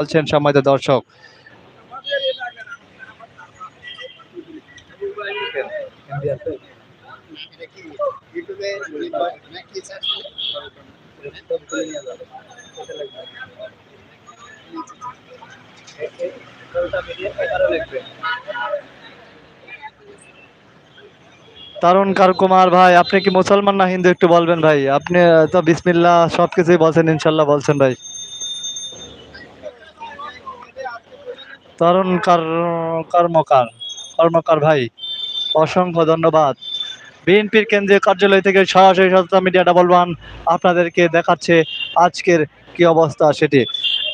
বলছেন সম্মানিত দর্শক। তরুণ কুমার ভাই, আপনি কি মুসলমান না হিন্দু একটু বলবেন ভাই? আপনি তো বিসমিল্লাহ সবকিছুই বলছেন, ইনশাল্লাহ বলছেন ভাই। তরুণ কর্মকার কর্মকার ভাই, অসংখ্য ধন্যবাদ। বিএনপির কেন্দ্রীয় কার্যালয় থেকে সরাসরি সততা মিডিয়া ডাবল ওয়ান আপনাদেরকে দেখাচ্ছে আজকের কি অবস্থা সেটি।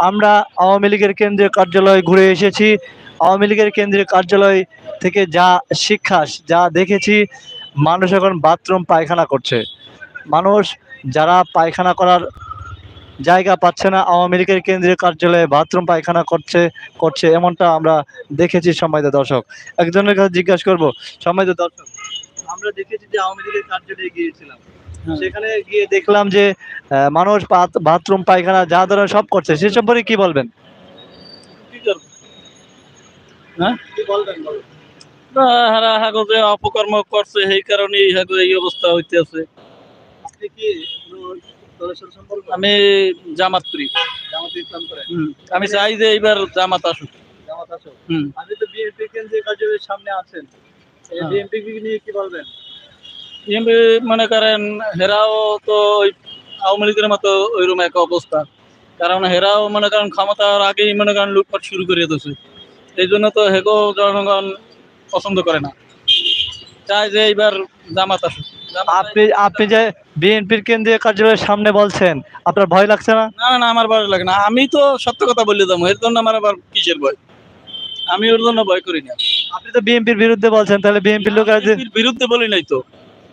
আমরা আওয়ামী লীগের কেন্দ্রীয় কার্যালয় ঘুরে এসেছি। আওয়ামী লীগের কেন্দ্রীয় কার্যালয় থেকে যা শিক্ষা, যা দেখেছি, মানুষ এখন বাথরুম পায়খানা করছে। মানুষ যারা পায়খানা করার জায়গা পাচ্ছে না, আওয়ামী লীগের কেন্দ্রীয় কার্যালয়ে বাথরুম পায়খানা করছে এমনটা আমরা দেখেছি। সম্মানিত দর্শক, একজনের কাছে জিজ্ঞাসা করব। সম্মানিত দর্শক, আমরা দেখেছি যে আওয়ামী লীগের কার্যালয়ে গিয়েছিলাম, সেখানে গিয়ে দেখলাম যে মানুষ বাথরুম পায়খানা যা ধরনের সব করছে, সে সম্পর্কে কি বলবেন? কি বলবেন? অপকর্ম করছে সেই কারণে এই অবস্থা হইতেছে। আপনি কি আমি জামাত করি। আমি চাই যে এইবার জামাত আসুক। আপনি তো বিএনপি কেন্দ্রীয় কার্যালয়ের সামনে আছেন, বিএনপি নিয়ে কি বলবেন? মনে করেন হেরাও তো ওই আওয়ামী লীগের মতো ওইরকম এক অবস্থা, কারণ হেরাও মনে করেন ক্ষমতার আগেই মনে করেন লুটপাট শুরু করে দিয়েছে। এই জন্য তো হেগো জনগণ পছন্দ করে না, চাই যে এইবার জামাত আসুক। আপনি যে বিএনপির কেন্দ্রীয় কার্যালয়ের সামনে বলছেন, আপনার ভয় লাগছে না? না না, আমার ভয় লাগে না। আমি তো সত্য কথা বলে যাবো, এর জন্য আমার আবার কিসের ভয়? আমি ওর জন্য ভয় করি না। আপনি তো বিএনপির বিরুদ্ধে বলছেন, তাহলে বিএনপির লোক বিরুদ্ধে বলি নাই তো।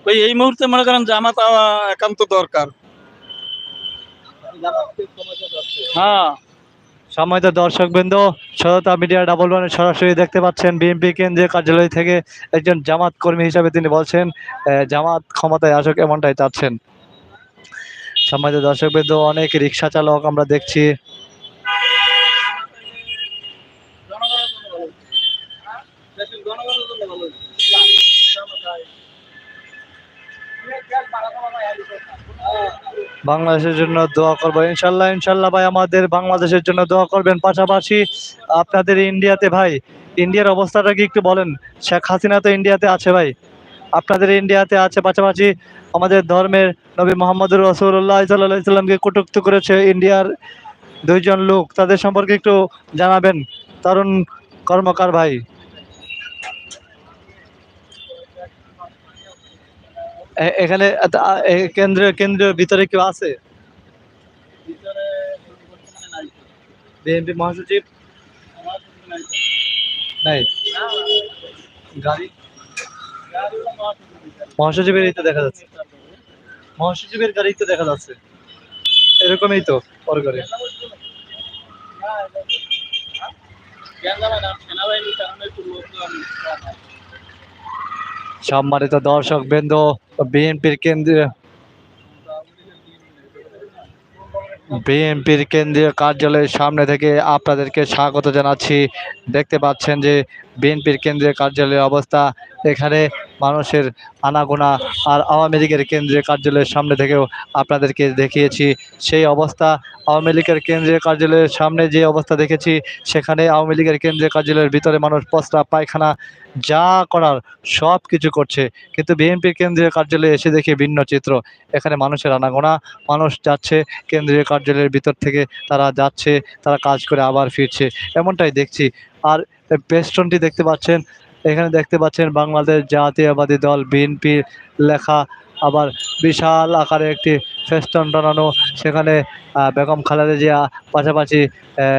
ওই এই মুহূর্তে মনে করেন জামাত একান্ত দরকার। হ্যাঁ। সম্মানিত দর্শকবৃন্দ, সততা মিডিয়া ডাবল ওয়ানে সরাসরি দেখতে পাচ্ছেন বিএনপি কেন্দ্রীয় কার্যালয় থেকে একজন জামাত কর্মী হিসাবে তিনি বলছেন জামাত ক্ষমতায় আসুক, এমনটাই চাচ্ছেন। সম্মানিত দর্শকবৃন্দ, অনেক রিক্সা চালক আমরা দেখছি। বাংলাদেশের জন্য দোয়া করবো ইনশাল্লাহ। ইনশাল্লাহ ভাই, আমাদের বাংলাদেশের জন্য দোয়া করবেন। পাশাপাশি আপনাদের ইন্ডিয়াতে ভাই, ইন্ডিয়ার অবস্থাটা কি একটু বলেন? শেখ হাসিনা তো ইন্ডিয়াতে আছে ভাই, আপনাদের ইন্ডিয়াতে আছে। পাশাপাশি আমাদের ধর্মের নবী মোহাম্মদুর রাসূলুল্লাহ সাল্লাল্লাহু আলাইহি সাল্লামকে কটূক্তি করেছে ইন্ডিয়ার দুইজন লোক, তাদের সম্পর্কে একটু জানাবেন তরুণ কর্মকার ভাই। এখানে কেন্দ্রের ভিতরে কেউ আছে? বিএনপি মহাসচিব নাই? গাড়ি মহাসচিবের এই তো দেখা যাচ্ছে, মহাসচিবের গাড়ি তো দেখা যাচ্ছে, এরকমই তো পরে করে। সম্মানিত দর্শক বৃন্দ, বিএনপির কেন্দ্রীয় কার্যালয়ের সামনে থেকে আপনাদেরকে স্বাগত জানাচ্ছি। দেখতে পাচ্ছেন যে বিএনপির কেন্দ্রীয় কার্যালয়ের অবস্থা, এখানে মানুষের আনাগোনা। আর আওয়ামী লীগের কেন্দ্রীয় কার্যালয়ের সামনে থেকেও আপনাদেরকে দেখিয়েছি সেই অবস্থা। আওয়ামী লীগের কেন্দ্রীয় কার্যালয়ের সামনে যে অবস্থা দেখেছি, সেখানে আওয়ামী লীগের কেন্দ্রীয় কার্যালয়ের ভিতরে মানুষ প্রস্রাব পায়খানা যা করার সব কিছু করছে, কিন্তু বিএনপির কেন্দ্রীয় কার্যালয়ে এসে দেখি ভিন্ন চিত্র। এখানে মানুষের আনাগোনা, মানুষ যাচ্ছে কেন্দ্রীয় কার্যালয়ের ভিতর থেকে, তারা যাচ্ছে, তারা কাজ করে আবার ফিরছে, এমনটাই দেখছি। আর পেস্টনটি দেখতে পাচ্ছেন, এখানে দেখতে পাচ্ছেন বাংলাদেশ জাতীয়বাদী দল বিএনপি লেখা, আবার বিশাল আকারে একটি ফেস্টন টানানো, সেখানে বেগম খালেদা জিয়া, পাশাপাশি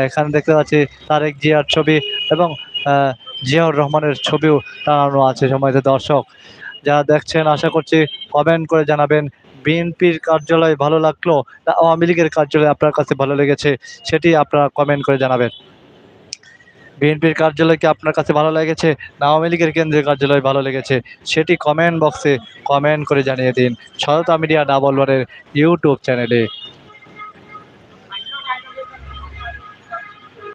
এখানে দেখতে পাচ্ছি তারেক জিয়ার ছবি এবং জিয়াউর রহমানের ছবিও টানানো আছে। সম্মানিত দর্শক যারা দেখছেন, আশা করছি কমেন্ট করে জানাবেন বিএনপির কার্যালয় ভালো লাগলো না আওয়ামী লীগের কার্যালয় আপনার কাছে ভালো লেগেছে, সেটি আপনারা কমেন্ট করে জানাবেন। বিএনপির কার্যালয় কি আপনার কাছে ভালো লেগেছে না আওয়ামী লীগের কেন্দ্রীয় কার্যালয় ভালো লেগেছে, সেটি কমেন্ট বক্সে কমেন্ট করে জানিয়ে দিন সততা মিডিয়া ডাবল ওয়ানের ইউটিউব চ্যানেলে।